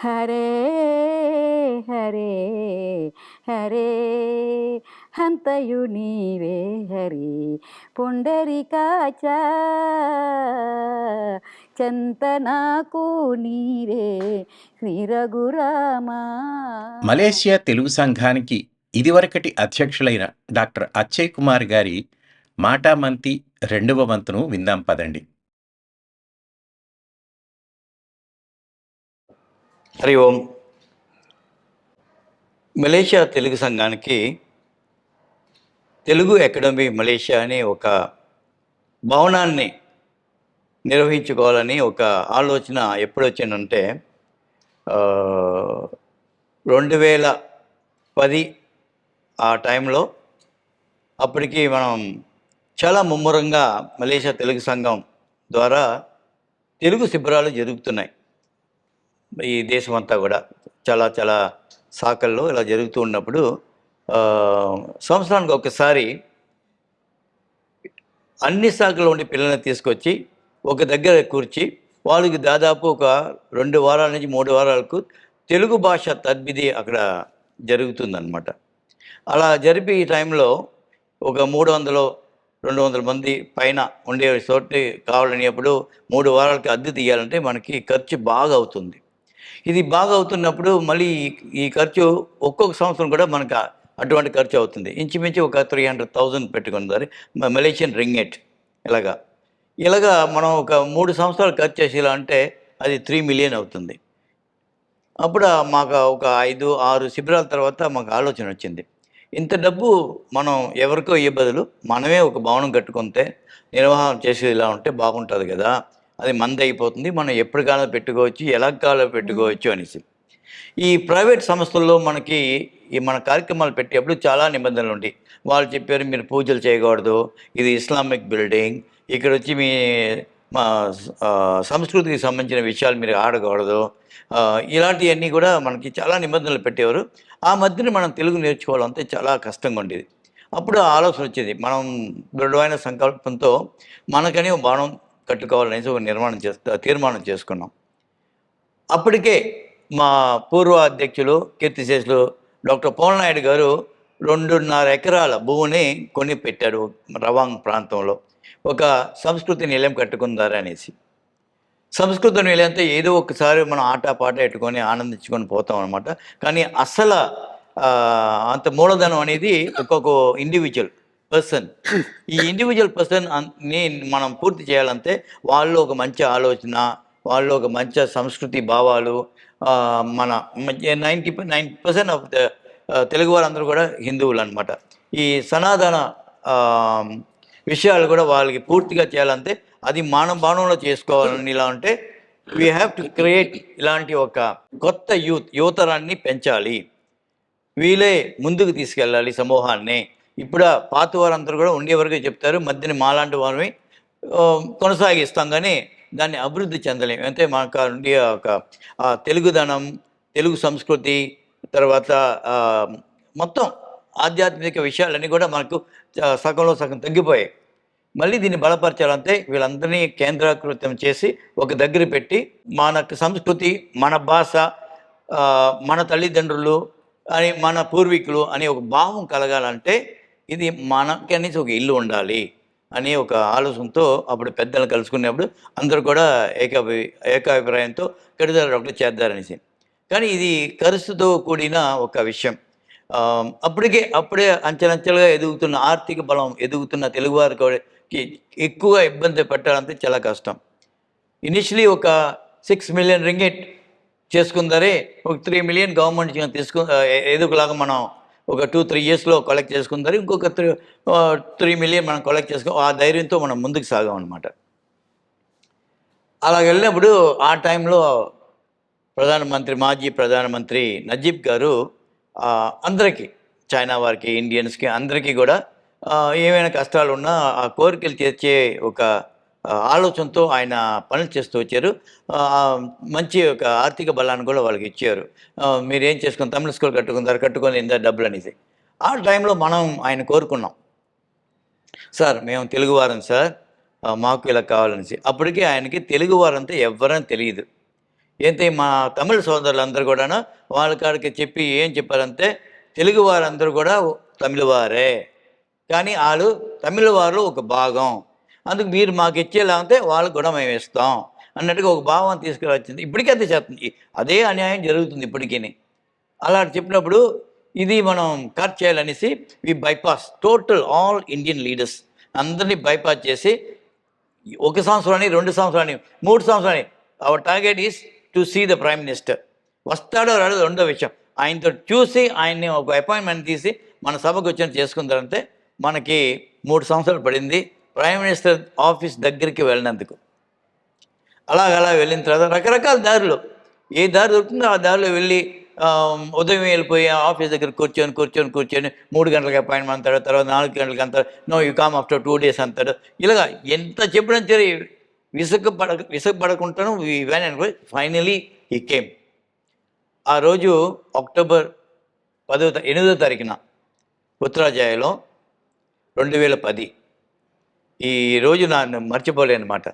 హరే హరే హరే హంతయు నీవే హరి పుండరీకాచ చంతనాకు నీవే శ్రీ రఘురామా. మలేషియా తెలుగు సంఘానికి ఇదివరకటి అధ్యక్షులైన డాక్టర్ అచ్చయ్ కుమార్ గారి మాటామంతి 2వ వంతును విందాం పదండి. హరి ఓం. మలేషియా తెలుగు సంఘానికి తెలుగు అకాడమీ మలేషియా అనే ఒక భవనాన్ని నిర్వహించుకోవాలని ఒక ఆలోచన ఎప్పుడు వచ్చిందంటే 2010 ఆ టైంలో. అప్పటికి మనం చాలా ముమ్మరంగా మలేషియా తెలుగు సంఘం ద్వారా తెలుగు శిబిరాలు జరుగుతున్నాయి. ఈ దేశం అంతా కూడా చాలా చాలా శాఖల్లో ఇలా జరుగుతూ ఉన్నప్పుడు సంవత్సరానికి ఒకసారి అన్ని శాఖల్లో ఉండే పిల్లల్ని తీసుకొచ్చి ఒక దగ్గర కూర్చి వాళ్ళకి దాదాపు ఒక 2 వారాల నుంచి 3 వారాలకు తెలుగు భాష తద్బిది అక్కడ జరుగుతుందన్నమాట. అలా జరిపి ఈ టైంలో ఒక 300-200 మంది పైన ఉండే చోటు కావాలనేప్పుడు 3 వారాలకి అద్దె తీయాలంటే మనకి ఖర్చు బాగా అవుతుంది. ఇది బాగా అవుతున్నప్పుడు మళ్ళీ ఈ ఖర్చు ఒక్కొక్క సంవత్సరం కూడా మనకు అటువంటి ఖర్చు అవుతుంది. ఇంచుమించు ఒక 300,000 పెట్టుకున్నారు మలేషియన్ రింగెట్. ఇలాగా మనం ఒక 3 సంవత్సరాలు ఖర్చు చేసేలా అంటే అది 3 మిలియన్ అవుతుంది. అప్పుడు మాకు ఒక 5-6 శిబిరాల తర్వాత మాకు ఆలోచన వచ్చింది, ఇంత డబ్బు మనం ఎవరికో ఇయ్యే బదులు మనమే ఒక భవనం కట్టుకుంటే నిర్వహణ చేసేది ఇలా ఉంటే బాగుంటుంది కదా, అది మంది అయిపోతుంది, మనం ఎప్పటికాలం పెట్టుకోవచ్చు, ఎలా కాలం పెట్టుకోవచ్చు అనేసి. ఈ ప్రైవేట్ సంస్థల్లో మనకి మన కార్యక్రమాలు పెట్టేప్పుడు చాలా నిబంధనలు ఉండి వాళ్ళు చెప్పారు, మీరు పూజలు చేయకూడదు, ఇది ఇస్లామిక్ బిల్డింగ్, ఇక్కడ వచ్చి మీ మా సంస్కృతికి సంబంధించిన విషయాలు మీరు ఆడకూడదు, ఇలాంటివన్నీ కూడా మనకి చాలా నిబంధనలు పెట్టేవారు. ఆ మధ్యన మనం తెలుగు నేర్చుకోవాలంటే చాలా కష్టంగా ఉండేది. అప్పుడు ఆలోచన వచ్చేది, మనం దృఢమైన సంకల్పంతో మనకని ఒక భవనం కట్టుకోవాలనేసి ఒక తీర్మానం చేసుకున్నాం. అప్పటికే మా పూర్వ అధ్యక్షులు కీర్తిశేషులు డాక్టర్ పోలనాయుడు గారు 2.5 ఎకరాల భూమిని కొని పెట్టాడు రవాంగ్ ప్రాంతంలో, ఒక సంస్కృతి నిలయం కట్టుకుందారనేసి. సంస్కృత నిలయంతో ఏదో ఒకసారి మనం ఆటపాట ఎట్టుకొని ఆనందించుకొని పోతాం అనమాట. కానీ అసలు అంత మూలధనం అనేది ఒక్కొక్క ఇండివిజువల్ పర్సన్. ఈ ఇండివిజువల్ పర్సన్ని మనం పూర్తి చేయాలంటే వాళ్ళు ఒక మంచి ఆలోచన, వాళ్ళు ఒక మంచి సంస్కృతి భావాలు, మన 99% ఆఫ్ ద తెలుగు వారందరూ కూడా హిందువులు అనమాట. ఈ సనాతన విషయాలు కూడా వాళ్ళకి పూర్తిగా చేయాలంటే అది మానవ భావనలో చేసుకోవాలని ఇలా ఉంటే వీ హ్యావ్ టు క్రియేట్ ఇలాంటి ఒక కొత్త యువతరాన్ని పెంచాలి, వీళ్ళే ముందుకు తీసుకెళ్ళాలి సమూహాన్ని. ఇప్పుడు పాత వారందరూ కూడా ఉండేవరకు చెప్తారు, మధ్యన మాలాంటి వారిని కొనసాగిస్తాం కానీ దాన్ని అభివృద్ధి చెందలేము. అంటే మనకు ఉండే ఒక తెలుగుదనం, తెలుగు సంస్కృతి, తర్వాత మొత్తం ఆధ్యాత్మిక విషయాలన్నీ కూడా మనకు సగంలో సగం తగ్గిపోయాయి. మళ్ళీ దీన్ని బలపరచాలంటే వీళ్ళందరినీ కేంద్రీకృతం చేసి ఒక దగ్గర పెట్టి మన సంస్కృతి, మన భాష, మన తల్లిదండ్రులు అని, మన పూర్వీకులు అనే ఒక భావం కలగాలంటే ఇది మనకి అనేసి ఒక ఇల్లు ఉండాలి అనే ఒక ఆలోచనతో అప్పుడు పెద్దలు కలుసుకునేప్పుడు అందరూ కూడా ఏకాభిప్రాయంతో కట్టుదల ఒకటి చేద్దారనేసి. కానీ ఇది ఖర్చుతో కూడిన ఒక విషయం. అప్పుడే అంచెలంచెలుగా ఎదుగుతున్న ఆర్థిక బలం ఎదుగుతున్న తెలుగువారికి ఎక్కువ ఇబ్బంది పెట్టాలంటే చాలా కష్టం. ఇనిషియలీ ఒక 6 మిలియన్ రింగెట్ చేసుకుందరే, ఒక 3 మిలియన్ గవర్నమెంట్ ఏదో ఒకలాగా మనం ఒక 2-3 ఇయర్స్లో కలెక్ట్ చేసుకుందారు, ఇంకొక 3 మిలియన్ మనం కలెక్ట్ చేసుకో, ఆ ధైర్యంతో మనం ముందుకు సాగాం అనమాట. అలా వెళ్ళినప్పుడు ఆ టైంలో మాజీ ప్రధానమంత్రి నజీబ్ గారు అందరికీ, చైనా వారికి, ఇండియన్స్కి అందరికీ కూడా ఏమైనా కష్టాలు ఉన్నా ఆ కోరికలు తీర్చే ఒక ఆలోచనతో ఆయన పనులు చేస్తూ వచ్చారు. మంచి ఒక ఆర్థిక బలాన్ని కూడా వాళ్ళకి ఇచ్చారు. మీరేం చేసుకుని తమిళ స్కూల్ కట్టుకొని ఇంత డబ్బులు అనేసి. ఆ టైంలో మనం ఆయన కోరుకున్నాం, సార్ మేము తెలుగువారం సార్, మాకు ఇలా కావాలనేసి. అప్పటికే ఆయనకి తెలుగువారంతా ఎవరని తెలియదు. ఏంటి మా తమిళ సోదరులందరూ కూడాను వాళ్ళ కాడికి చెప్పి ఏం చెప్పారంటే తెలుగు వారందరూ కూడా తమిళవారే, కానీ వాళ్ళు తమిళ వారు ఒక భాగం, అందుకు మీరు మాకు ఇచ్చేలా ఉంటే వాళ్ళకు కూడా మేము ఇస్తాం అన్నట్టుగా ఒక భావం తీసుకురావచ్చింది. ఇప్పటికీ అంతే చేస్తుంది, అదే అన్యాయం జరుగుతుంది ఇప్పటికీ. అలా చెప్పినప్పుడు ఇది మనం కట్ చేయాలనేసి we bypass total all Indian leaders అందరినీ బైపాస్ చేసి 1 సంవత్సరాన్ని 2 సంవత్సరాన్ని 3 సంవత్సరాన్ని our target is to see the prime minister. వస్తాడో రాడో రెండో విషయం, ఆయనతో చూసి ఆయన్ని ఒక అపాయింట్మెంట్ తీసి మన సభకు వచ్చినట్టు చేసుకుంటారంటే మనకి 3 సంవత్సరాలు పడింది ప్రైమ్ మినిస్టర్ ఆఫీస్ దగ్గరికి వెళ్ళినందుకు. అలా వెళ్ళిన తర్వాత రకరకాల దారులు, ఏ దారి దొరుకుతుందో ఆ దారిలో వెళ్ళి ఉదయం వెళ్ళిపోయి ఆఫీస్ దగ్గర కూర్చొని 3 గంటలకి అపాయింట్మెంట్ అంటాడు, తర్వాత 4 గంటలకి అంటాడు, no you come after 2 days అంటాడు. ఇలాగా ఎంత చెప్పినా సరే విసుగపడకుంటాను. Finally he came. ఆ రోజు అక్టోబర్ 8వ తారీఖున ఉత్తరాజాయలో 2010. ఈ రోజు నన్ను మర్చిపోలేనమాట.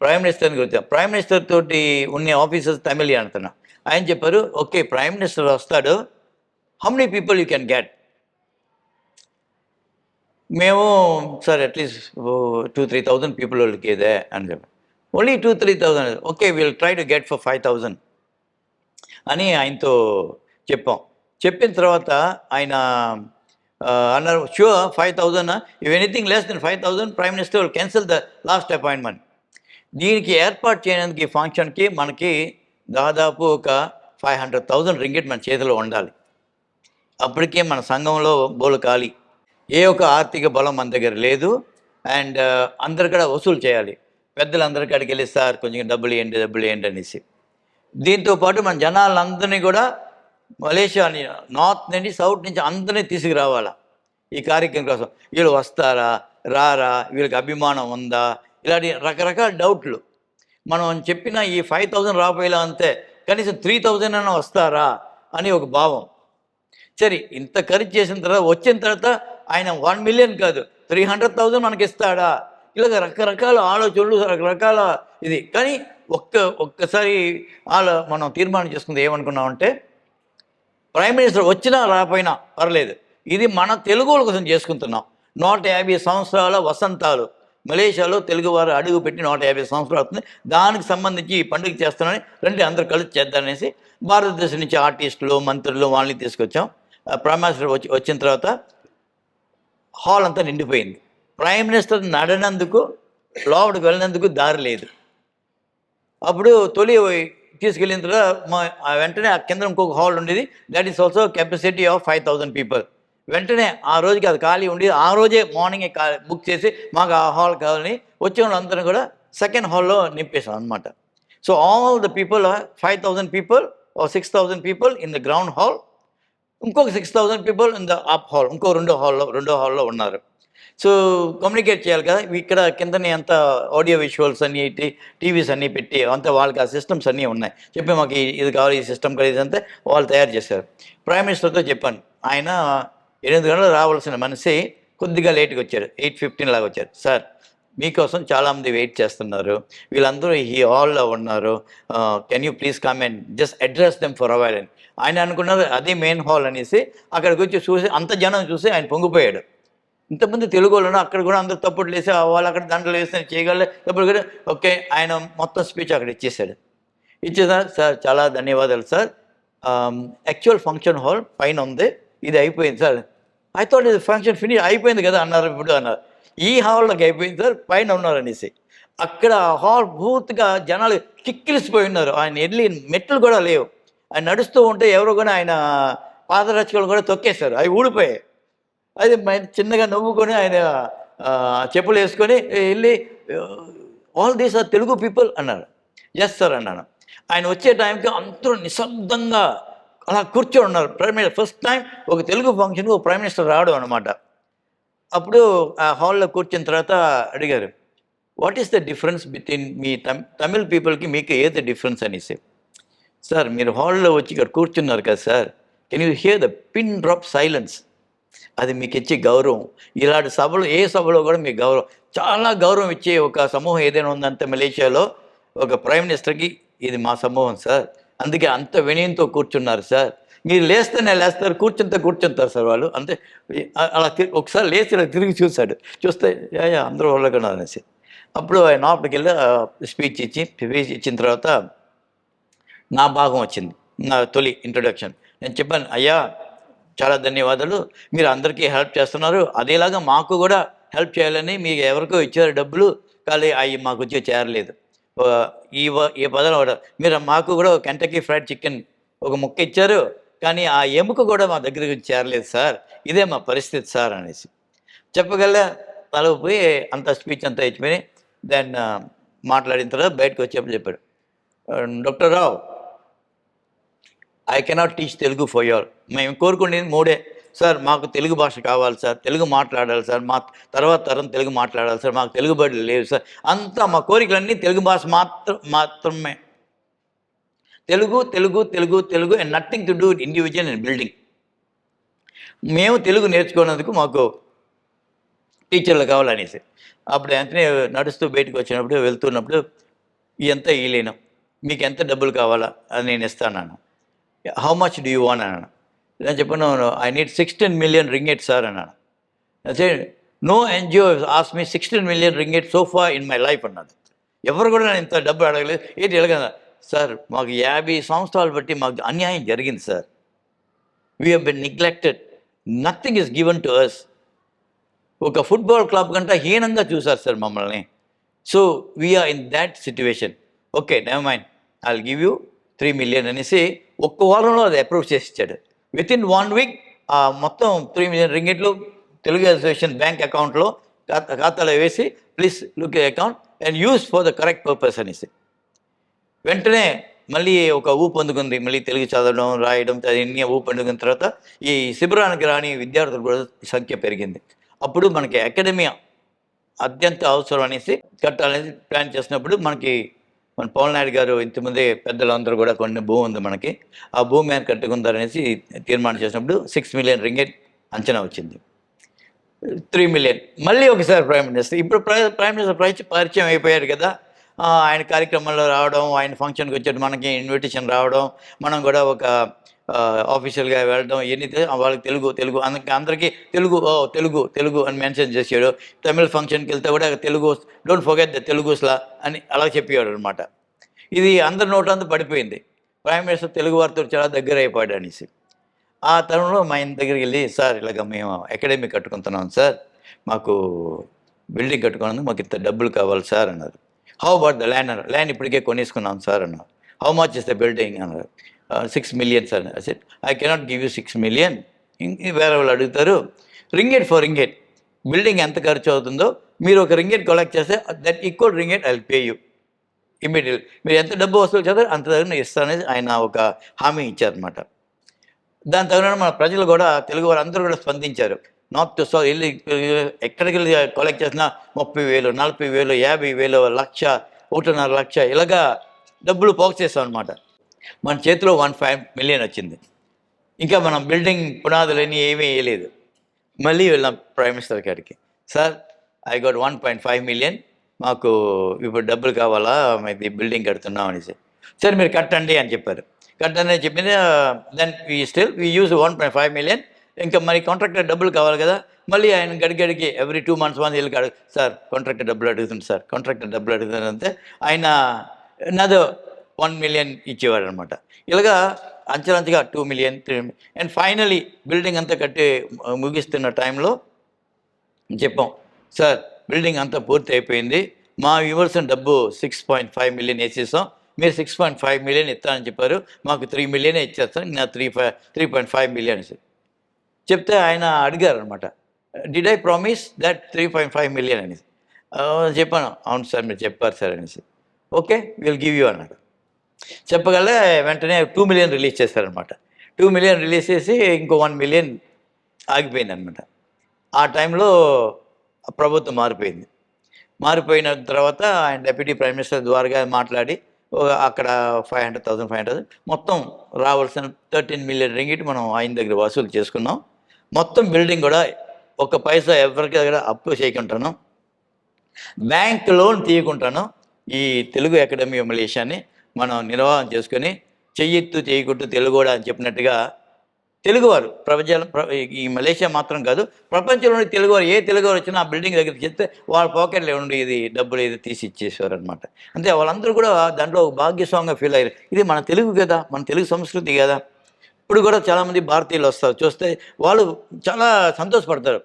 ప్రైమ్ మినిస్టర్ని గురించి, ప్రైమ్ మినిస్టర్ తోటి ఉన్న ఆఫీసర్స్ తమిళ అంటున్నా. ఆయన చెప్పారు, ఓకే ప్రైమ్ మినిస్టర్ వస్తాడు, how many people you can get? మేము సార్ అట్లీస్ట్ 2,000-3,000 పీపుల్ వాళ్ళకి ఇదే అని చెప్పారు. Only 2,000-3,000, okay will try to get for 5,000 అని ఆయనతో చెప్పాం. చెప్పిన తర్వాత ఆయన అన్నారు, sure 5,000, if anything less than 5,000 prime minister will cancel the last appointment. దీనికి ఏర్పాటు చేయడానికి ఈ ఫంక్షన్కి మనకి దాదాపు ఒక 500,000 రింగిట్ మన చేతిలో ఉండాలి. అప్పటికే మన సంఘంలో బోలు ఖాళీ, ఏ ఒక ఆర్థిక బలం మన దగ్గర లేదు. అండ్ అందరు కూడా వసూలు చేయాలి. పెద్దలందరి కాడికి వెళ్ళి సార్ కొంచెం డబ్బులు ఏంటి అనేసి. దీంతోపాటు మన జనాలందరినీ కూడా మలేషియా నార్త్ నుండి సౌత్ నుంచి అందరినీ తీసుకురావాలా ఈ కార్యక్రమం కోసం. వీళ్ళు వస్తారా రారా, వీళ్ళకి అభిమానం ఉందా, ఇలాంటి రకరకాల డౌట్లు. మనం చెప్పిన ఈ 5,000 రాపోయేలా అంతే, కనీసం 3,000 అయినా వస్తారా అని ఒక భావం. సరే ఇంత ఖర్చు చేసిన తర్వాత వచ్చిన తర్వాత ఆయన 1 million కాదు 300,000 మనకి ఇస్తాడా, ఇలాగ రకరకాల ఆలోచనలు, రకరకాల ఇది. కానీ ఒక్కసారి మనం తీర్మానం చేసుకుంది ఏమనుకున్నామంటే, ప్రైమ్ మినిస్టర్ వచ్చినా రాకపోయినా పర్లేదు, ఇది మన తెలుగుల కోసం చేసుకుంటున్నాం. 150 సంవత్సరాల వసంతాలు మలేషియాలో తెలుగువారు అడుగు పెట్టి 150 సంవత్సరాలు అవుతుంది. దానికి సంబంధించి ఈ పండుగ చేస్తున్నామని రండి అందరూ కలిసి చేద్దామనేసి భారతదేశం నుంచి ఆర్టిస్టులు, మంత్రులు వాళ్ళని తీసుకొచ్చాం. ప్రైమ్ మినిస్టర్ వచ్చిన తర్వాత హాల్ అంతా నిండిపోయింది. ప్రైమ్ మినిస్టర్ నడనందుకు, లోపలికి వెళ్ళినందుకు దారి లేదు. అప్పుడు తొలి తీసుకెళ్ళిన తర్వాత వెంటనే ఆ కింద ఇంకొక హాల్ ఉండేది, that is also capacity of 5,000 people. వెంటనే ఆ రోజుకి అది ఖాళీ ఉండేది. ఆ రోజే మార్నింగే బుక్ చేసి మాకు ఆ హాల్ కావాలని వచ్చిన వాళ్ళందరూ కూడా సెకండ్ హాల్లో నింపేశాం అనమాట. So all the people 5,000 people, 6,000 people in the ground hall, ఇంకొక 6,000 people in the up hall, ఇంకో రెండో హాల్లో ఉన్నారు. సో కమ్యూనికేట్ చేయాలి కదా. ఇక్కడ కిందనే అంత ఆడియో విజువల్స్ అన్నీ టీవీస్ అన్నీ పెట్టి అంతా వాళ్ళకి ఆ సిస్టమ్స్ అన్నీ ఉన్నాయి. చెప్పి మాకు ఇది కావాలి, ఈ సిస్టమ్ కావాలి, ఇదంతా వాళ్ళు తయారు చేశారు. ప్రైమ్ మినిస్టర్తో చెప్పాను. ఆయన 8 గంటలు రావాల్సిన మనిషి కొద్దిగా లేట్గా వచ్చారు, 8:15 లాగా వచ్చారు. సార్ మీకోసం చాలామంది వెయిట్ చేస్తున్నారు, వీళ్ళందరూ ఈ హాల్లో ఉన్నారు, can you please come and just address them for avail అని. ఆయన అనుకున్నారు అదే మెయిన్ హాల్ అనేసి. అక్కడికి వచ్చి చూసి అంత జనం చూసి ఆయన పొంగిపోయాడు. ఇంతమంది తెలుగు వాళ్ళు అక్కడ కూడా అందరూ తప్పుడు వేసి వాళ్ళు అక్కడ దండలు వేసి చేయగలరు తప్పుడు కూడా. ఓకే ఆయన మొత్తం స్పీచ్ అక్కడ ఇచ్చేసాడు. ఇచ్చేసారు. సార్ చాలా ధన్యవాదాలు సార్, యాక్చువల్ ఫంక్షన్ హాల్ పైన ఉంది, ఇది అయిపోయింది సార్. ఐ థాట్ ఇది ఫంక్షన్ ఫినిష్ అయిపోయింది కదా అన్నారు. ఇప్పుడు అన్నారు ఈ హాల్లోకి అయిపోయింది సార్, పైన ఉన్నారు అనేసి. అక్కడ హాల్ పూర్తిగా జనాలు కిక్కిలిసిపోయి ఉన్నారు. ఆయన వెళ్ళి మెట్లు కూడా లేవు. ఆయన నడుస్తూ ఉంటే ఎవరో కూడా ఆయన పాదరక్షకులు కూడా తొక్కేశారు, అవి ఊడిపోయాయి. అది చిన్నగా నవ్వుకొని ఆయన చెప్పులు వేసుకొని వెళ్ళి all these are Telugu people అన్నారు. ఎస్ సార్ అన్నాను. ఆయన వచ్చే టైంకి అందరూ నిశ్శబ్దంగా అలా కూర్చొని ఉన్నారు. ప్రైమ్ మినిస్టర్ ఫస్ట్ టైం ఒక తెలుగు ఫంక్షన్కి ఒక ప్రైమ్ మినిస్టర్ రావడం అనమాట. అప్పుడు ఆ హాల్లో కూర్చున్న తర్వాత అడిగారు, what is the difference between me Tamil పీపుల్కి మీకు ఏది డిఫరెన్స్ అనేసి. సార్ మీరు హాల్లో వచ్చి ఇక్కడ కూర్చున్నారు కదా sir, can you here the pin drop silence, అది మీకు ఇచ్చే గౌరవం. ఇలాంటి సభలు ఏ సభలో కూడా మీకు గౌరవం, చాలా గౌరవం ఇచ్చే ఒక సమూహం ఏదైనా ఉందంటే మలేషియాలో ఒక ప్రైమ్ మినిస్టర్కి ఇది మా సంభవం సార్, అందుకే అంత వినయంతో కూర్చున్నారు సార్. మీరు లేస్తేనే లేస్తారు, కూర్చుంటారు సార్ వాళ్ళు అంతే. అలా ఒకసారి లేచి ఇలా తిరిగి చూశాడు, చూస్తే యా అందరూ వాళ్ళకన్నా అనేసి. అప్పుడు ఆయన లోపలికి వెళ్ళి స్పీచ్ ఇచ్చిన తర్వాత నా భాగం వచ్చింది, నా తొలి ఇంట్రొడక్షన్. నేను చెప్పాను, అయ్యా చాలా ధన్యవాదాలు, మీరు అందరికీ హెల్ప్ చేస్తున్నారు, అదేలాగా మాకు కూడా హెల్ప్ చేయాలని మీకు ఎవరికో ఇచ్చారు డబ్బులు, కానీ అవి మాకు వచ్చి చేరలేదు. ఈ పదం కూడా మీరు మాకు కూడా కెంటకీ ఫ్రైడ్ చికెన్ ఒక ముక్క ఇచ్చారు, కానీ ఆ ఎముక కూడా మా దగ్గరికి చేరలేదు సార్, ఇదే మా పరిస్థితి సార్ అనేసి చెప్పగల. తలపోయి అంత స్పీచ్ అంతా ఇచ్చిపోయి దాన్ని మాట్లాడిన తర్వాత బయటకు వచ్చేప్పుడు చెప్పాడు, doctor Rao, I cannot teach Telugu for your. మేము కోరుకునేది 3 సార్, మాకు తెలుగు భాష కావాలి సార్, తెలుగు మాట్లాడాలి సార్, మా తర్వాత తరం తెలుగు మాట్లాడాలి సార్, మాకు తెలుగు బడులు లేవు సార్, అంతా మా కోరికలన్నీ తెలుగు భాష మాత్రమే. Telugu Telugu Telugu Telugu and nothing to do individual and building. మేము తెలుగు నేర్చుకున్నందుకు మాకు టీచర్లు కావాలనేసి. అప్పుడు వెంటనే నడుస్తూ బయటకు వచ్చినప్పుడు వెళ్తున్నప్పుడు ఎంత ఇయ్యలేను, మీకు ఎంత డబ్బులు కావాలా అని నేను ఇస్తాను, how much do you want అన్నాను. నేను చెప్పాను, I need 16 million ringgit sir అన్నాను. అదే no NGO as me 16 million ringgit so far in my life అన్నాడు. ఎవరు కూడా నేను ఇంత డబ్బు అడగలేదు. ఏంటి ఎలాగ సార్, మాకు 50 సంవత్సరాలు బట్టి మాకు అన్యాయం జరిగింది sir, we have been neglected, nothing is given to us. ఒక ఫుట్బాల్ క్లబ్ కంటే హీనంగా చూసారు సార్ మమ్మల్ని. So we're in that situation. Okay never mind, I will give you 3 million అనేసి ఒక్క వారంలో అది అప్రూవ్ చేసి ఇచ్చాడు. వితిన్ 1 week మొత్తం 3 million ringgit Telugu association bank అకౌంట్లో ఖాతాలో వేసి, please look account and use for the correct purpose అనేసి. వెంటనే మళ్ళీ ఒక ఊపు అందుకుంది, మళ్ళీ తెలుగు చదవడం రాయడం అన్నీ ఊపు అందుకున్న తర్వాత ఈ శిబిరానికి రాని విద్యార్థులు కూడా సంఖ్య పెరిగింది. అప్పుడు మనకి అకాడమీ అత్యంత అవసరం అనేసి కట్టాలనేసి ప్లాన్ చేసినప్పుడు మన పవన్ నాయుడు గారు ఇంతమంది పెద్దలందరూ కూడా కొన్ని భూమి ఉంది మనకి, ఆ భూమి మీద కట్టుకుంటారనేసి తీర్మానం చేసినప్పుడు 6 million ringgit అంచనా వచ్చింది. 3 million మళ్ళీ ఒకసారి ప్రైమ్ మినిస్టర్, ఇప్పుడు ప్రైమ్ మినిస్టర్ పరిచయం అయిపోయారు కదా, ఆయన కార్యక్రమంలో రావడం, ఆయన ఫంక్షన్కి వచ్చేది మనకి ఇన్విటేషన్ రావడం, మనం కూడా ఒక ఆఫీషియల్గా వెళ్ళడం, ఇవన్నీ వాళ్ళకి తెలుగు అందరికీ తెలుగు అని మెన్షన్ చేసాడు. తమిళ ఫంక్షన్కి వెళ్తే కూడా తెలుగు, డోంట్ ఫర్గెట్ ద తెలుగుస్లా అని అలా చెప్పేవాడు అనమాట. ఇది అందరి నోటంతా పడిపోయింది. ప్రైమ్ మినిస్టర్ తెలుగు వారితో చాలా దగ్గర అయిపోయాడు అనేసి. ఆ తరుణంలో మా ఆయన దగ్గరికి వెళ్ళి, సార్ ఇలాగ మేము అకాడమీ కట్టుకుంటున్నాం సార్, మాకు బిల్డింగ్ కట్టుకున్నందుకు మాకు ఇంత డబ్బులు కావాలి సార్ అన్నారు. హౌ అబౌట్ ద ల్యాండ్ ఇప్పటికే కొనేసుకున్నాం సార్ అన్నారు. How much is the building అన్నారు. 6 million sir. I cannot give you 6 million. వేరే వాళ్ళు అడుగుతారు, రింగెట్ ఫర్ రింగెట్ బిల్డింగ్ ఎంత ఖర్చు అవుతుందో మీరు ఒక రింగెట్ కలెక్ట్ చేస్తే that equal ringgit I will pay you immediately. మీరు ఎంత డబ్బు వసూలు చేస్తారు అంత దగ్గర ఇస్తానని ఆయన ఒక హామీ ఇచ్చారనమాట. దాని తగిన మన ప్రజలు కూడా, తెలుగు వారు అందరూ కూడా స్పందించారు. నార్త్ టు సౌత్ వెళ్ళి ఎక్కడికి వెళ్ళి కలెక్ట్ చేసినా 30,000, 40,000, 50,000, 1,00,000, 1.5 లక్ష ఇలాగా డబ్బులు పోగు చేస్తాం అనమాట. మన చేతిలో 1.5 million వచ్చింది. ఇంకా మనం బిల్డింగ్ పునాదులని ఏమీ వేయలేదు. మళ్ళీ వెళ్ళాం ప్రైమ్ మినిస్టర్ గారికి, సార్ ఐ గోట్ 1.5 million, మాకు ఇప్పుడు డబ్బులు కావాలా, ఇది బిల్డింగ్ కడుతున్నాం అనేసి. సరే మీరు కట్టండి అని చెప్పారు. కట్టండి చెప్పింది. Then we use 1.5 million. ఇంకా మరి కాంట్రాక్టర్ డబ్బులు కావాలి కదా, మళ్ళీ ఆయన గడిగడికి ఎవ్రీ 2 months వెళ్ళి సార్ కాంట్రాక్టర్ డబ్బులు అడుగుతుంది సార్, కాంట్రాక్టర్ డబ్బులు అడుగుతుంది అంతే. ఆయన నాదో 1 million ఇచ్చేవాడు అనమాట. ఇలాగా అంచెలంచెగా 2 million, 3 million and finally building అంతా కట్టి ముగిస్తున్న టైంలో చెప్పాం, సార్ బిల్డింగ్ అంతా పూర్తి అయిపోయింది, మా ఇవ్వాల్సిన డబ్బు 6.5 million వేసేసాం, మీరు 6.5 million ఇస్తానని చెప్పారు, మాకు 3 million ఇచ్చేస్తాను, నా 3.5 million చెప్తే ఆయన అడిగారు అనమాట, did I promise that 3.5 million అనేసి. చెప్పాను, అవును సార్ మీరు చెప్పారు సార్ అనేసి. ఓకే విల్ గివ్ యూ అన్నాడు. చెప్పగలే వెంటనే 2 million రిలీజ్ చేశారనమాట. 2 million రిలీజ్ చేసి ఇంకో 1 million ఆగిపోయింది అనమాట. ఆ టైంలో ప్రభుత్వం మారిపోయిన తర్వాత ఆయన డెప్యూటీ ప్రైమ్ మినిస్టర్ ద్వారాగా మాట్లాడి అక్కడ 500,000 మొత్తం రావాల్సిన 13 million ringgit మనం ఆయన దగ్గర వసూలు చేసుకున్నాం. మొత్తం బిల్డింగ్ కూడా 1 పైసా ఎవరికి దగ్గర అప్పు చేయకుంటాను, బ్యాంక్ లోన్ తీయకుంటాను. ఈ తెలుగు అకాడమీ మలేషియాని మనం నిర్వాహం చేసుకొని చెయ్యెత్తు చేయకొట్టు తెలుగోడ అని చెప్పినట్టుగా తెలుగువారు ఈ మలేషియా మాత్రం కాదు, ప్రపంచంలోని తెలుగువారు ఏ తెలుగువారు వచ్చినా ఆ బిల్డింగ్ దగ్గరికి చెప్తే వాళ్ళ పాకెట్లో ఉండి ఇది డబ్బులు ఇది తీసి ఇచ్చేసేవారు అనమాట. అంటే వాళ్ళందరూ కూడా దాంట్లో భాగ్యస్వామిగా ఫీల్ అయ్యారు. ఇది మన తెలుగు కదా, మన తెలుగు సంస్కృతి కదా. ఇప్పుడు కూడా చాలామంది భారతీయులు వస్తారు, చూస్తే వాళ్ళు చాలా సంతోషపడతారు.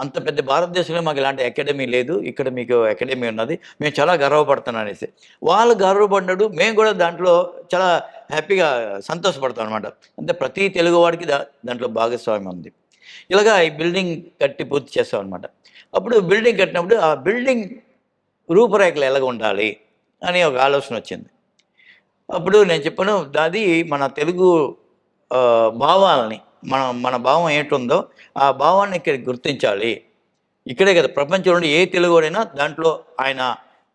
అంత పెద్ద భారతదేశంలో మాకు ఇలాంటి అకాడమీ లేదు, ఇక్కడ మీకు అకాడమీ ఉన్నది, మేము చాలా గర్వపడుతున్నాం అనేసి. వాళ్ళు గర్వపడ్డాడు, మేము కూడా దాంట్లో చాలా హ్యాపీగా సంతోషపడతాం అనమాట. అంటే ప్రతి తెలుగువాడికి దాంట్లో భాగస్వామ్యం ఉంది. ఇలాగా ఈ బిల్డింగ్ కట్టి పూర్తి చేస్తాం అనమాట. అప్పుడు బిల్డింగ్ కట్టినప్పుడు ఆ బిల్డింగ్ రూపురేఖలు ఎలాగ ఉండాలి అని ఒక ఆలోచన వచ్చింది. అప్పుడు నేను చెప్పాను, అది మన తెలుగు భావాలని మన భావం ఏంటుందో ఆ భావాన్ని ఇక్కడ గుర్తించాలి. ఇక్కడే కదా ప్రపంచంలో ఏ తెలుగువాడైనా దాంట్లో ఆయన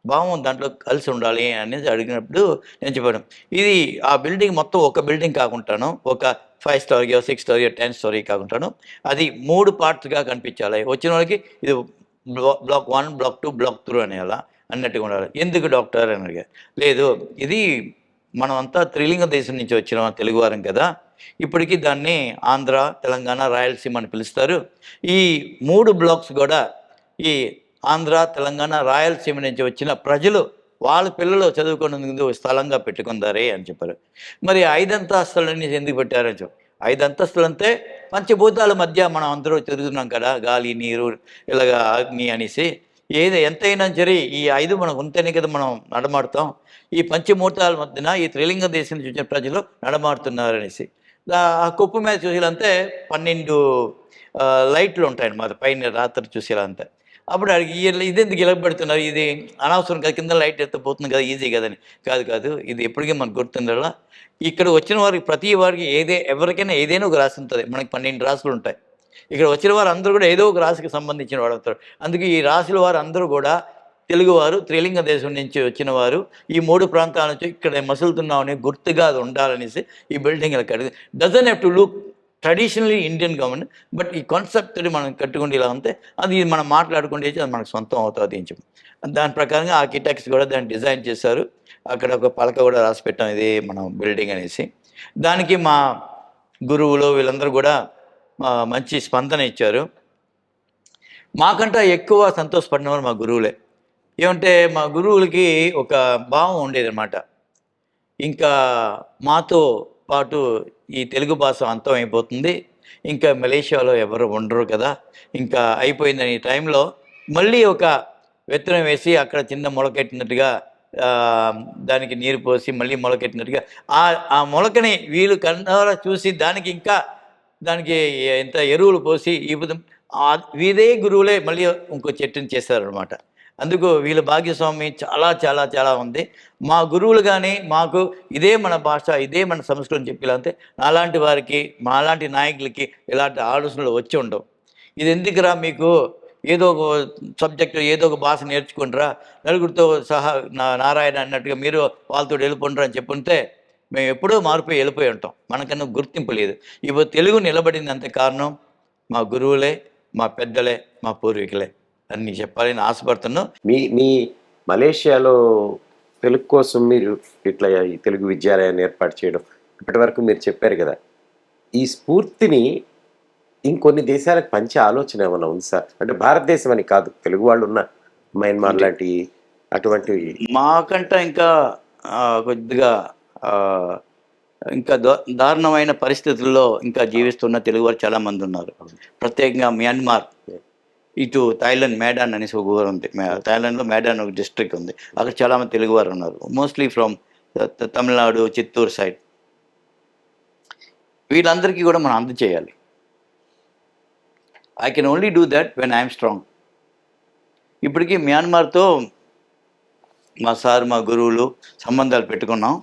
భావం దాంట్లో కలిసి ఉండాలి అనేది అడిగినప్పుడు నేను చెప్పాను, ఇది ఆ బిల్డింగ్ మొత్తం ఒక బిల్డింగ్ కాకుండాను, ఒక 5 స్టారీ 6 స్టారీ 10 స్టారీ కాకుండాను అది 3 పార్ట్స్గా కనిపించాలి. వచ్చిన వాళ్ళకి ఇది బ్లాక్ 1, బ్లాక్ 2, బ్లాక్ 3 అనేలా అన్నట్టుగా ఉండాలి. ఎందుకు డాక్టర్ అని అడిగారు. లేదు, ఇది మనం అంతా త్రిలింగ దేశం నుంచి వచ్చిన తెలుగువారం కదా, ఇప్పటికీ దాన్ని ఆంధ్ర, తెలంగాణ, రాయలసీమ అని పిలుస్తారు. ఈ 3 బ్లాక్స్ కూడా ఈ ఆంధ్ర, తెలంగాణ, రాయలసీమ నుంచి వచ్చిన ప్రజలు వాళ్ళ పిల్లలు చదువుకునేందుకు స్థలంగా పెట్టుకుందారే అని చెప్పారు. మరి 5 అంతస్తులని ఎందుకు పెట్టారని చెప్పి, 5 అంతస్తులు అంటే పంచభూతాల మధ్య మనం అందరూ తిరుగుతున్నాం కదా, గాలి, నీరు, ఇలాగా అగ్ని అనేసి. ఎంతైనా సరే ఈ 5 మనకు ఉంటేనే కదా మనం నడమాడుతాం. ఈ పంచమూర్తాల మధ్యన ఈ త్రిలింగ దేశం నుంచి వచ్చిన ప్రజలు నడమాడుతున్నారనేసి. ఆ కుప్ప మీద చూసేలాంతే 12 లైట్లు ఉంటాయన్నమాట పైన రాత్రి చూసేలాంతే. అప్పుడు ఇదెందుకు ఇలా పెడుతున్నారు, ఇది అనవసరం కదా, కింద లైట్ ఎత్తపోతుంది కదా, ఈజీ కదని. కాదు, ఇది ఎప్పటికీ మనకు గుర్తుండాలా. ఇక్కడ వచ్చిన వారికి ప్రతి వారికి ఎవరికైనా ఏదైనా ఒక రాశి ఉంటుంది. మనకి 12 రాశులు ఉంటాయి. ఇక్కడ వచ్చిన వారు అందరూ కూడా ఏదో ఒక రాశికి సంబంధించిన వాడు అవుతారు. అందుకే ఈ రాశుల వారు అందరూ కూడా తెలుగువారు, త్రిలింగ దేశం నుంచి వచ్చిన వారు, ఈ 3 ప్రాంతాల నుంచి ఇక్కడ మసులుతున్నామని గుర్తుగా అది ఉండాలనేసి ఈ బిల్డింగ్ ఇలా కట్టి. Doesn't have to look traditionally Indian government, but ఈ కాన్సెప్ట్ మనం కట్టుకుంటే ఇలా ఉంటే అది మనం మాట్లాడుకుంటే అది మనకు సొంతం అవుతుంది అని చెప్పి దాని ప్రకారంగా ఆర్కిటెక్ట్స్ కూడా దాన్ని డిజైన్ చేశారు. అక్కడ ఒక పలక కూడా రాసి పెట్టాం, ఇది మనం బిల్డింగ్ అనేసి. దానికి మా గురువులు వీళ్ళందరూ కూడా మంచి స్పందన ఇచ్చారు. మాకంటే ఎక్కువ సంతోషపడిన వారు మా గురువులే. ఏమంటే మా గురువులకి ఒక భావం ఉండేదన్నమాట, ఇంకా మాతో పాటు ఈ తెలుగు భాష అంతం అయిపోతుంది, ఇంకా మలేషియాలో ఎవరు ఉండరు కదా, ఇంకా అయిపోయిందని ఈ టైంలో మళ్ళీ ఒక విత్తనం వేసి అక్కడ చిన్న మొలకెట్టినట్టుగా దానికి నీరు పోసి మళ్ళీ మొలకెట్టినట్టుగా ఆ మొలకని వీళ్ళు కన్నారా చూసి దానికి ఎంత ఎరువులు పోసి వీదే గురువులే మళ్ళీ ఇంకో చెట్టుని చేశారనమాట. అందుకు వీళ్ళ భాగ్యస్వామి చాలా చాలా చాలా ఉంది. మా గురువులు కానీ మాకు ఇదే మన భాష, ఇదే మన సంస్కృతి చెప్పాలంటే నాలాంటి వారికి, మాలాంటి నాయకులకి ఇలాంటి ఆలోచనలు వచ్చి ఉండవు. ఇది ఎందుకురా మీకు, ఏదో ఒక సబ్జెక్టు ఏదో ఒక భాష నేర్చుకుంటారా, నలుగురితో సహా నారాయణ అన్నట్టుగా మీరు వాళ్ళతో వెళ్ళిపోంటారా అని చెప్పుంటే మేము ఎప్పుడో వెళ్ళిపోయి ఉంటాం. మనకన్నా గుర్తింపు లేదు. ఇప్పుడు తెలుగు నిలబడింది అంతే కారణం మా గురువులే, మా పెద్దలే, మా పూర్వీకులే అని చెప్పాలని ఆశపడుతున్నాం. మీ మలేషియాలో తెలుగు కోసం మీరు ఇట్లా ఈ తెలుగు విద్యాలయాన్ని ఏర్పాటు చేయడం, ఇప్పటి వరకు మీరు చెప్పారు కదా, ఈ స్ఫూర్తిని ఇంకొన్ని దేశాలకు పంచే ఆలోచన ఏమైనా ఉంది సార్? అంటే భారతదేశం అని కాదు, తెలుగు వాళ్ళు ఉన్న మయన్మార్ లాంటి అటువంటివి. మాకంట ఇంకా కొద్దిగా ఇంకా దారుణమైన పరిస్థితుల్లో ఇంకా జీవిస్తున్న తెలుగువారు చాలామంది ఉన్నారు. ప్రత్యేకంగా మ్యాన్మార్, ఇటు థాయిలాండ్ మేడాన్ అనేసి ఒక ఊరు ఉంది, థాయిలాండ్లో మేడాన్ ఒక డిస్ట్రిక్ట్ ఉంది, అక్కడ చాలామంది తెలుగువారు ఉన్నారు. Mostly from Tamil Nadu, Chittoor side. వీళ్ళందరికీ కూడా మనం అందచేయాలి. I can only do that when I'm strong. ఇప్పటికీ మ్యాన్మార్తో మా గురువులు సంబంధాలు పెట్టుకున్నాం.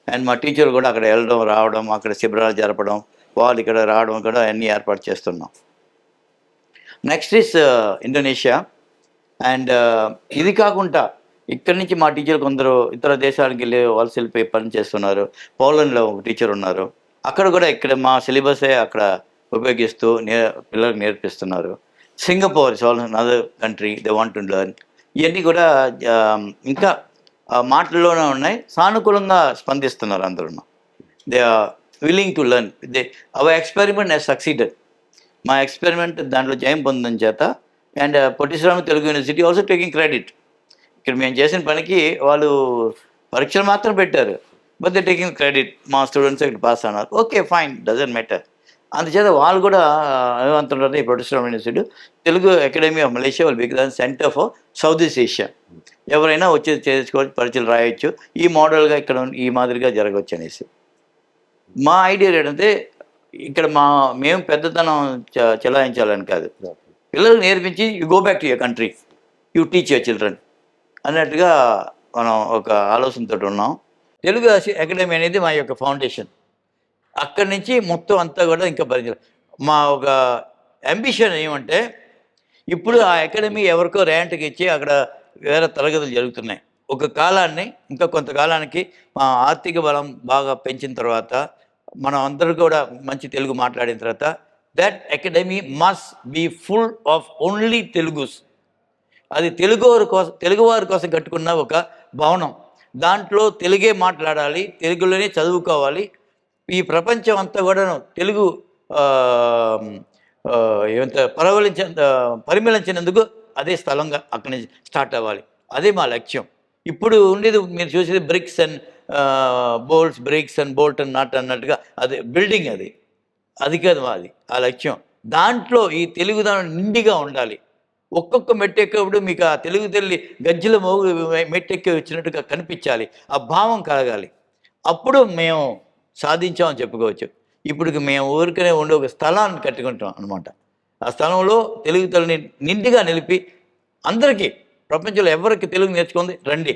అండ్ మా టీచర్ కూడా అక్కడ వెళ్ళడం రావడం, అక్కడ శిబిరాలు జరపడం, వాళ్ళు ఇక్కడ రావడం కూడా అన్నీ ఏర్పాటు చేస్తున్నాం. Next is Indonesia. అండ్ ఇది కాకుండా ఇక్కడి నుంచి మా టీచర్ కొందరు ఇతర దేశాలకు వెళ్ళిపోయి పని చేస్తున్నారు. పోలాండ్లో ఒక టీచర్ ఉన్నారు, అక్కడ కూడా ఇక్కడ మా సిలబసే అక్కడ ఉపయోగిస్తూ పిల్లలకు నేర్పిస్తున్నారు. Singapore is also another country, they want to learn. ఇవన్నీ కూడా ఇంకా మాటల్లోనే ఉన్నాయి, సానుకూలంగా స్పందిస్తున్నారు అందరూ. They are willing to learn. Our experiment has succeeded. మా ఎక్స్పెరిమెంట్ దాంట్లో జయం పొందడం చేత, and Potti Sriramulu Telugu university also taking credit. ఇక్కడ మేము చేసిన పనికి వాళ్ళు పరీక్షలు మాత్రం పెట్టారు, బట్ దే టేకింగ్ క్రెడిట్. మా స్టూడెంట్స్ ఇక్కడ పాస్ అన్నారు, ఓకే ఫైన్, డజంట్ మ్యాటర్. అందుచేత వాళ్ళు కూడా ఏమంటున్నారు, ఈ Potti Sriramulu university Telugu academy of Malaysia will become centre for south east Asia. ఎవరైనా వచ్చి చేసుకోవచ్చు, పరీక్షలు రాయొచ్చు, ఈ మోడల్గా ఇక్కడ ఈ మాదిరిగా జరగవచ్చు అనేసి మా ఐడియా. ఏంటంటే ఇక్కడ మేము పెద్దతనం చెలాయించాలని కాదు, పిల్లలు నేర్పించి you go back to your country, you teach your children అన్నట్టుగా మనం ఒక ఆలోచనతో ఉన్నాం. తెలుగు అకాడమీ అనేది మా యొక్క ఫౌండేషన్. అక్కడి నుంచి మొత్తం అంతా కూడా ఇంకా పరిచయం. మా ఒక అంబిషన్ ఏమంటే, ఇప్పుడు ఆ అకాడమీ ఎవరికో ర్యాంట్కి ఇచ్చి అక్కడ వేరే తరగతులు జరుగుతున్నాయి. ఒక కాలాన్ని, ఇంకా కొంతకాలానికి మా ఆర్థిక బలం బాగా పెంచిన తర్వాత, మనం అందరూ కూడా మంచి తెలుగు మాట్లాడిన తర్వాత, that academy must be full of only Telugus. అది తెలుగువారి కోసం కట్టుకున్న ఒక భవనం. దాంట్లో తెలుగే మాట్లాడాలి, తెలుగులోనే చదువుకోవాలి. ఈ ప్రపంచం అంతా కూడా తెలుగు పరిమళించినందుకు అదే స్థలంగా అక్కడి నుంచి స్టార్ట్ అవ్వాలి. అదే మా లక్ష్యం. ఇప్పుడు ఉండేది మీరు చూసేది bricks and bolts, bricks and bolt and not అన్నట్టుగా అదే బిల్డింగ్, అది కాదు మాది ఆ లక్ష్యం. దాంట్లో ఈ తెలుగు దాని నిండిగా ఉండాలి. ఒక్కొక్క మెట్టెక్కేప్పుడు మీకు ఆ తెలుగు తల్లి గజ్జల మోగు మెట్టెక్కి వచ్చినట్టుగా కనిపించాలి, ఆ భావం కలగాలి. అప్పుడు మేము సాధించామని చెప్పుకోవచ్చు. ఇప్పుడు మేము ఊరికనే ఉండే ఒక స్థలాన్ని కట్టుకుంటాం అనమాట. ఆ స్థలంలో తెలుగు తల్లిని నిండిగా నిలిపి అందరికీ, ప్రపంచంలో ఎవరికి తెలుగు నేర్చుకుంది రండి.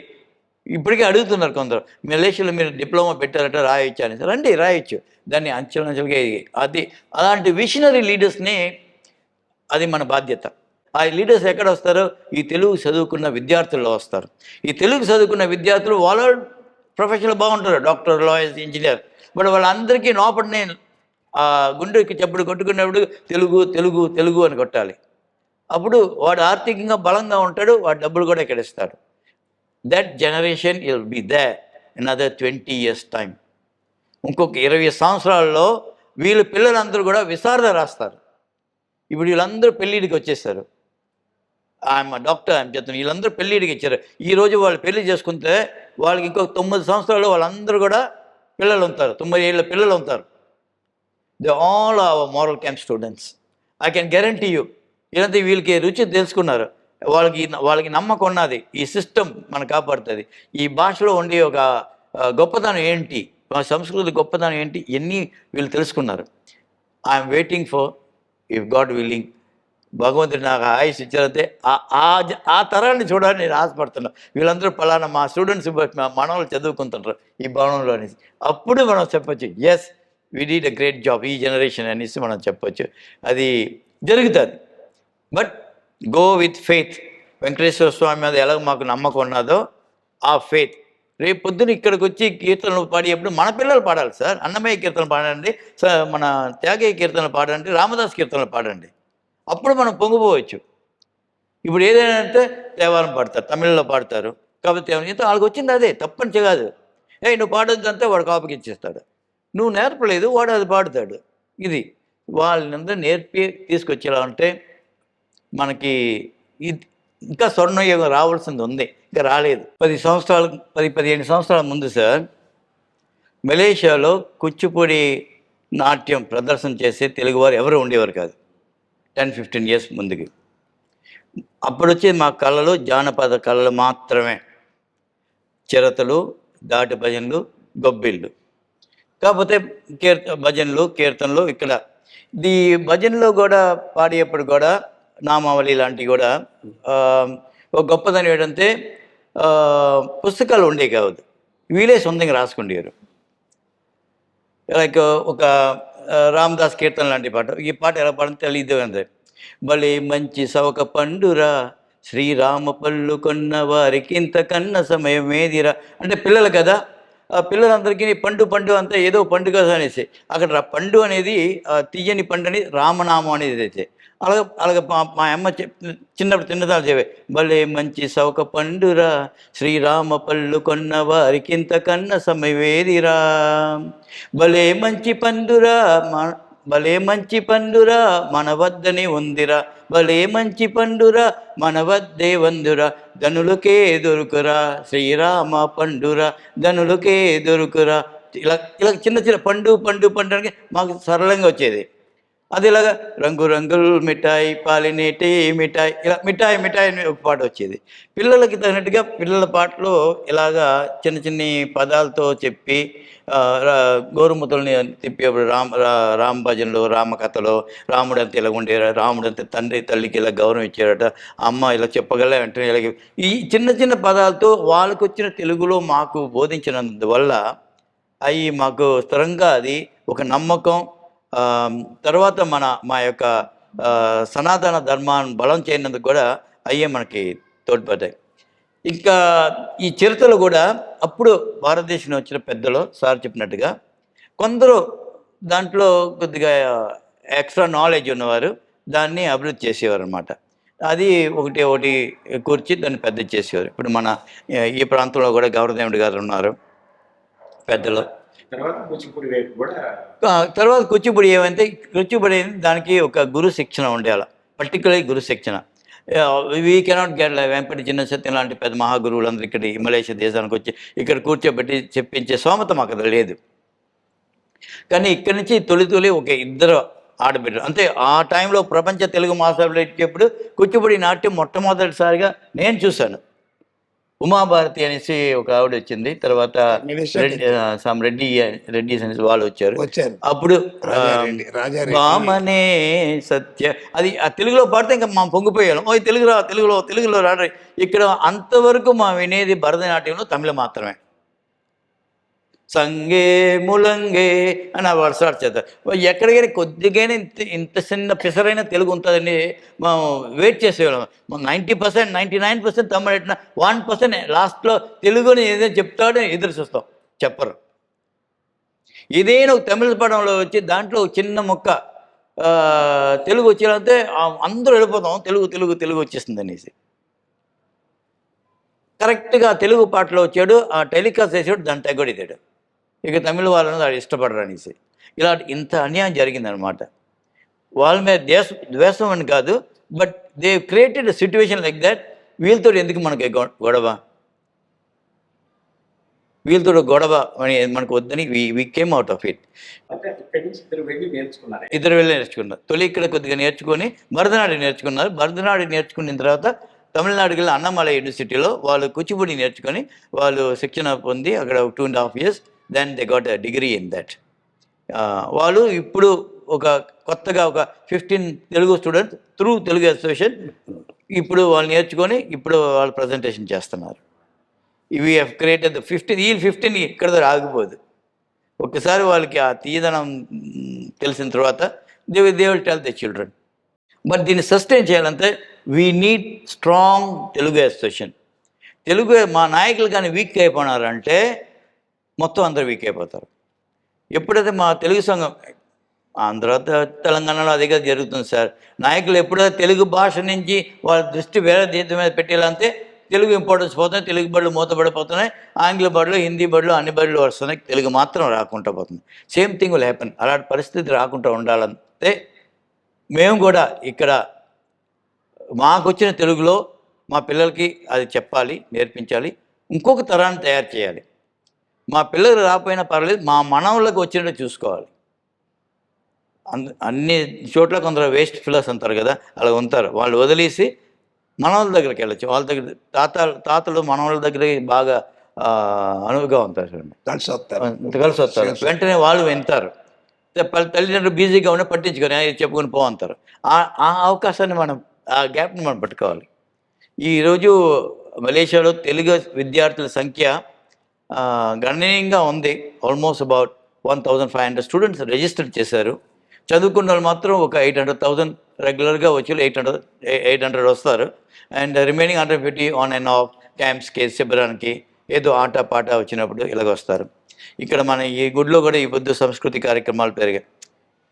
ఇప్పటికే అడుగుతున్నారు కొందరు, మలేషియాలో మీరు డిప్లొమా పెట్టారట, రాయొచ్చు అని. రండి, రాయొచ్చు. దాన్ని అంచెలంచెలుగా అది అలాంటి విషనరీ లీడర్స్ని, అది మన బాధ్యత. ఆ లీడర్స్ ఎక్కడ వస్తారో, ఈ తెలుగు చదువుకున్న విద్యార్థుల్లో వస్తారు. ఈ తెలుగు చదువుకున్న విద్యార్థులు వాళ్ళ ప్రొఫెషన్లో బాగుంటారు, డాక్టర్, లాయర్స్, ఇంజనీర్. బట్ వాళ్ళందరికీ లోపలనే గుండెకి చెప్పుడు కొట్టుకున్నప్పుడు తెలుగు తెలుగు తెలుగు అని కొట్టాలి. అప్పుడు వాడు ఆర్థికంగా బలంగా ఉంటాడు, వాడు డబ్బులు కూడా ఇక్కడ ఇస్తాడు. That generation will be there in other 20 years time. ఇంకొక 20 సంవత్సరాల్లో వీళ్ళ పిల్లలందరూ కూడా విశారద రాస్తారు. ఇప్పుడు వీళ్ళందరూ పెళ్ళిడికి వచ్చేస్తారు. ఆయన డాక్టర్ అని చెప్తాను, వీళ్ళందరూ పెళ్ళిడికి ఇచ్చారు. ఈరోజు వాళ్ళు పెళ్లి చేసుకుంటే వాళ్ళకి ఇంకొక 9 సంవత్సరాలు వాళ్ళందరూ కూడా పిల్లలు ఉంటారు, 9 ఏళ్ళ పిల్లలు ఉంటారు. They all our moral camp students. I can guarantee you. ఇలాంటి వీళ్ళకి రుచి తెలుసుకున్నారు, వాళ్ళకి నమ్మకం ఉన్నది, ఈ సిస్టమ్ మనం కాపాడుతుంది. ఈ భాషలో ఉండే ఒక గొప్పతనం ఏంటి, మా సంస్కృతి గొప్పతనం ఏంటి, ఇవన్నీ వీళ్ళు తెలుసుకున్నారు. I'm waiting for, if God willing, భగవంతుడు నాకు ఆయుష్ ఇచ్చారంటే ఆ తరాన్ని చూడాలని నేను ఆశపడుతున్నాను. వీళ్ళందరూ పలానా మా స్టూడెంట్స్ మనవాళ్ళు చదువుకుంటుంటారు ఈ భవనంలో అనేసి. అప్పుడు మనం చెప్పొచ్చు, yes we did a great job ఈ జనరేషన్ అనేసి మనం చెప్పొచ్చు. అది జరుగుతుంది. But go with faith. Venkateswara Swamy మీద ఎలా మాకు నమ్మకం ఉన్నదో ఆ ఫెయిత్. రేపు పొద్దున ఇక్కడికి వచ్చి కీర్తనలు పాడేటప్పుడు మన పిల్లలు పాడాలి సార్. అన్నమయ్య కీర్తనలు పాడండి, మన త్యాగయ్య కీర్తనలు పాడండి, రామదాస్ కీర్తనలు పాడండి. అప్పుడు మనం పొంగిపోవచ్చు. ఇప్పుడు ఏదైనా అంటే దేవారం పాడతారు, తమిళలో పాడతారు, కాబట్టి ఇంత వాళ్ళకి వచ్చింది అదే, తప్పని కాదు. నువ్వు పాడొద్దంటే వాడు కాపుకి ఇచ్చేస్తాడు. నువ్వు నేర్పలేదు, వాడు అది పాడుతాడు. ఇది వాళ్ళందరూ నేర్పి తీసుకొచ్చేలా ఉంటే మనకి ఇంకా స్వర్ణయుగం రావాల్సింది ఉంది, ఇంకా రాలేదు. 10-15 సంవత్సరాల ముందు సార్ మలేషియాలో కూచిపూడి నాట్యం ప్రదర్శన చేసే తెలుగువారు ఎవరు ఉండేవారు కాదు. 10-15 years ముందుకి. అప్పుడు వచ్చి మా కళలు జానపద కళలు మాత్రమే, చిరతలు, దాటి భజనలు, గొబ్బిళ్ళు. కాకపోతే భజనలు, కీర్తనలు ఇక్కడ ఈ భజనలో కూడా పాడేటప్పుడు కూడా నామావళి లాంటివి కూడా ఒక గొప్పదని ఏంటంటే పుస్తకాలు ఉండేవి కాదు, వీళ్ళే సొంతంగా రాసుకుండేవారు. లైక్ ఒక రామదాస్ కీర్తన లాంటి పాట, ఈ పాట ఎలా పాడని తెలియదు అంతే. భలే మంచి సవక పండురా శ్రీరామ పళ్ళు కొన్న వారికి ఇంతకన్నా సమయం ఏదిరా అంటే పిల్లలు కదా, ఆ పిల్లలందరికీ పండు పండు అంతా ఏదో పండుగ అనేసి అక్కడ పండు అనేది తీయని పండు అని రామనామం అనేది అయితే అలాగే అలాగే మా అమ్మ చిన్నప్పుడు తిన్నదాలు చెప్పే భలే మంచి సౌక పండురా శ్రీరామ పళ్ళు కొన్న వారికింత కన్న సమవేదిరా భలే మంచి పండురా భలే మంచి పండురా మన వద్దనే ఉందిరా భలే మంచి పండురా మన వద్దే వందురా ధనులకే దొరుకురా శ్రీరామ పండురా ధనులకే దొరుకురా ఇలా ఇలా చిన్న చిన్న పండు పండు పండు అని మాకు సరళంగా వచ్చేది. అది ఇలాగా రంగు రంగులు మిఠాయి పాలినేటి మిఠాయి ఇలా మిఠాయి మిఠాయి అని ఒక పాట వచ్చేది. పిల్లలకి తగినట్టుగా పిల్లల పాటలో ఇలాగా చిన్న చిన్ని పదాలతో చెప్పి గోరుముతల్ని తిప్పేప్పుడు రామ భజనలో రామకథలో రాముడు అంత ఇలా ఉండేరా రాముడు అంత తండ్రి తల్లికి ఇలా గౌరవం ఇచ్చారట అమ్మ ఇలా చెప్పగల వెంటనే ఇలాగే ఈ చిన్న చిన్న పదాలతో వాళ్ళకు వచ్చిన తెలుగులో మాకు బోధించినందువల్ల అవి మాకు స్థిరంగా అది ఒక నమ్మకం. తర్వాత మా యొక్క సనాతన ధర్మాన్ని బలం చేయనందుకు కూడా అయ్యే మనకి తోడ్పడ్డాయి. ఇంకా ఈ చరిత్రలో కూడా అప్పుడు భారతదేశంలో వచ్చిన పెద్దలు సార్ చెప్పినట్టుగా కొందరు దాంట్లో కొద్దిగా ఎక్స్ట్రా నాలెడ్జ్ ఉన్నవారు దాన్ని అభివృద్ధి చేసేవారు అనమాట. అది ఒకటి ఒకటి కూర్చి దాన్ని పెద్ద చేసేవారు. ఇప్పుడు మన ఈ ప్రాంతంలో కూడా గౌరదేవుడి గారు ఉన్నారు పెద్దలు. తర్వాత కూచిపూడి ఏమంటే కూచిపూడి దానికి ఒక గురు శిక్షణ ఉండేలా పర్టికులర్ గురు శిక్షణ. వీ కెనాట్ గెట్ వెంపటి చిన్న సత్యం లాంటి పెద్ద మహాగురువులందరూ ఇక్కడ మలేషియా దేశానికి వచ్చి ఇక్కడ కూర్చోబెట్టి చెప్పించే స్తోమత మాకు అది లేదు. కానీ ఇక్కడి నుంచి తొలి ఒక ఇద్దరు ఆడబిడ్డలు అంతే. ఆ టైంలో ప్రపంచ తెలుగు మహాసభలు ఇచ్చేప్పుడు కూచిపూడి నాట్యం మొట్టమొదటిసారిగా నేను చూశాను. ఉమాభారతి అనేసి ఒక ఆవిడ వచ్చింది, తర్వాత రెడ్డి అనేసి వాళ్ళు వచ్చారు. అప్పుడు బామనే సత్య అది ఆ తెలుగులో పాడితే ఇంకా మా పొంగిపోయాను. ఓ తెలుగులో రాడు. ఇక్కడ అంతవరకు మా వినేది భరతనాట్యంలో తమిళ మాత్రమే. సంగే ములంగే అని వాడు స్టార్ట్ చేస్తారు. ఎక్కడికైనా కొద్దిగైనా ఇంత చిన్న పిసరైన తెలుగు ఉంటుందని మనం వెయిట్ చేసేవాళ్ళం. 90% 99% తమిళ 1% లాస్ట్లో తెలుగుని ఏదైనా చెప్తాడో ఎదురు చూస్తాం, చెప్పరు. ఇదేనా ఒక తమిళ పడంలో వచ్చి దాంట్లో చిన్న మొక్క తెలుగు వచ్చేదంటే అందరూ వెళ్ళిపోతాం, తెలుగు వచ్చేస్తుంది అనేసి. కరెక్ట్గా తెలుగు పాటలో వచ్చాడు, ఆ టెలికాస్ట్ చేసాడు, దాన్ని తెగొడితాడు. ఇక తమిళ వాళ్ళని అది ఇష్టపడరు అనేసి ఇలా ఇంత అన్యాయం జరిగిందనమాట. వాళ్ళ మీద ద్వేషం అని కాదు, but they created situation like that. వీళ్ళతో ఎందుకు మనకి గొడవ అని మనకు వద్దని we came out of it. ఇద్దరు వెళ్ళి నేర్చుకున్నారు. తొలి ఇక్కడ కొద్దిగా నేర్చుకొని భరతనాట్యం నేర్చుకున్నారు. భరతనాట్యం నేర్చుకున్న తర్వాత తమిళనాడుకి వెళ్ళి అన్నమలై యూనివర్సిటీలో వాళ్ళు కూచిపూడి నేర్చుకొని వాళ్ళు శిక్షణ పొంది అక్కడ 2.5 years then they got a degree in that. వాళ్ళు ఇప్పుడు ఒక కొత్తగా ఒక 15 Telugu students through Telugu association ఇప్పుడు వాళ్ళు నేర్చుకొని ఇప్పుడు వాళ్ళు ప్రజెంటేషన్ చేస్తున్నారు. ఇవి హ్యావ్ క్రియేటెడ్ ద 15 ఇక్కడ ఆగిపోదు. ఒక్కసారి వాళ్ళకి ఆ తీయదనం తెలిసిన తర్వాత they will tell the children. But దీన్ని సస్టైన్ చేయాలంటే we need strong Telugu association. Telugu మా నాయకులు కానీ వీక్ అయిపోయినారంటే మొత్తం అందరూ వీక్ అయిపోతారు. ఎప్పుడైతే మా తెలుగు సంఘం ఆంధ్ర తెలంగాణలో అదిగా జరుగుతుంది సార్. నాయకులు ఎప్పుడైతే తెలుగు భాష నుంచి వాళ్ళ దృష్టి వేరే దేశం మీద పెట్టేయాలంటే తెలుగు ఇంపార్టెన్స్ పోతున్నాయి, తెలుగు బడులు మూతపడిపోతున్నాయి, ఆంగ్ల బడులు హిందీ బడులు అన్ని బడులు వస్తున్నాయి, తెలుగు మాత్రం రాకుండా పోతుంది. Same thing will happen. అలాంటి పరిస్థితి రాకుండా ఉండాలంటే మేము కూడా ఇక్కడ మాకు వచ్చిన తెలుగులో మా పిల్లలకి అది చెప్పాలి, నేర్పించాలి, ఇంకొక తరాన్ని తయారు చేయాలి. మా పిల్లలు రాకపోయినా పర్వాలేదు, మా మనవులకు వచ్చినట్టు చూసుకోవాలి. అన్ని చోట్ల కొందరు వేస్ట్ ఫిల్లర్స్ అంటారు కదా, అలా ఉంటారు. వాళ్ళు వదిలేసి మనవాళ్ళ దగ్గరికి వెళ్ళచ్చు. వాళ్ళ దగ్గర తాతలు మనవాళ్ళ దగ్గర బాగా అనువుగా ఉంటారు చూడండి, కలిసి వస్తారు. వెంటనే వాళ్ళు వింటారు. తల్లిదండ్రులు బిజీగా ఉండి పట్టించుకొని చెప్పుకొని పోంటారు. ఆ అవకాశాన్ని ఆ గ్యాప్ని మనం పట్టుకోవాలి. ఈరోజు మలేషియాలో తెలుగు విద్యార్థుల సంఖ్య గణనీయంగా ఉంది. ఆల్మోస్ట్ అబౌట్ 1500 స్టూడెంట్స్ రిజిస్టర్ చేశారు. చదువుకున్న వాళ్ళు మాత్రం ఒక 800,000 రెగ్యులర్గా వచ్చి 800 వస్తారు. And remaining 150 on and off క్యాంప్స్కి శిబిరానికి ఏదో ఆట పాట వచ్చినప్పుడు ఇలాగ వస్తారు. ఇక్కడ మన ఈ గుడిలో కూడా ఈ పొద్దు సంస్కృతి కార్యక్రమాలు పెరిగాయి.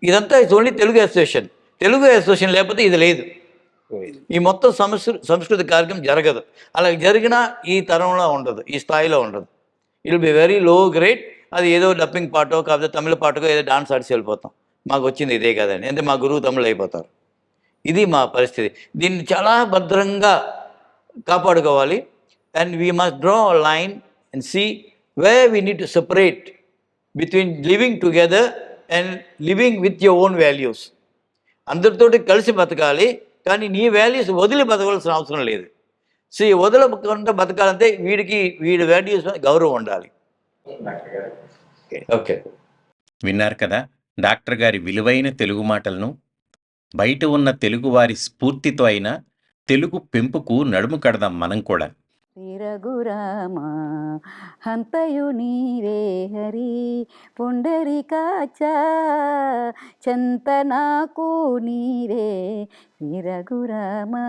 ఇదంతా it's only Telugu association. Telugu association లేకపోతే ఇది లేదు. ఈ మొత్తం సంస్కృతి కార్యక్రమం జరగదు. అలా జరిగినా ఈ తరంలో ఉండదు, ఈ స్థాయిలో ఉండదు. It will be very low grade. అది ఏదో డబ్బింగ్ పాటో కాకపోతే తమిళ పాటకో ఏదో డాన్స్ ఆడిసి వెళ్ళిపోతాం. మాకు వచ్చింది ఇదే కదండి, అంటే మా గురువు తమిళ అయిపోతారు. ఇది మా పరిస్థితి. దీన్ని చాలా భద్రంగా కాపాడుకోవాలి. And we must draw a line and see where we need to separate between living together and living with your own values. అందరితోటి కలిసి బతకాలి, కానీ నీ వాల్యూస్ వదిలి బతకవలసిన అవసరం లేదు. వదలకుండా బతకాలంటే వీడి వాల్యూస్ గౌరవం ఉండాలి. ఓకే, విన్నారు కదా డాక్టర్ గారి విలువైన తెలుగు మాటలను. బయట ఉన్న తెలుగువారి స్ఫూర్తితో అయినా తెలుగు పెంపుకు నడుము కడదాం మనం కూడా. శ్రీ రఘురామా హంతయు నీవే హరి పుండరీకాచ చెంత నాకు నీవే శ్రీ రఘురామా.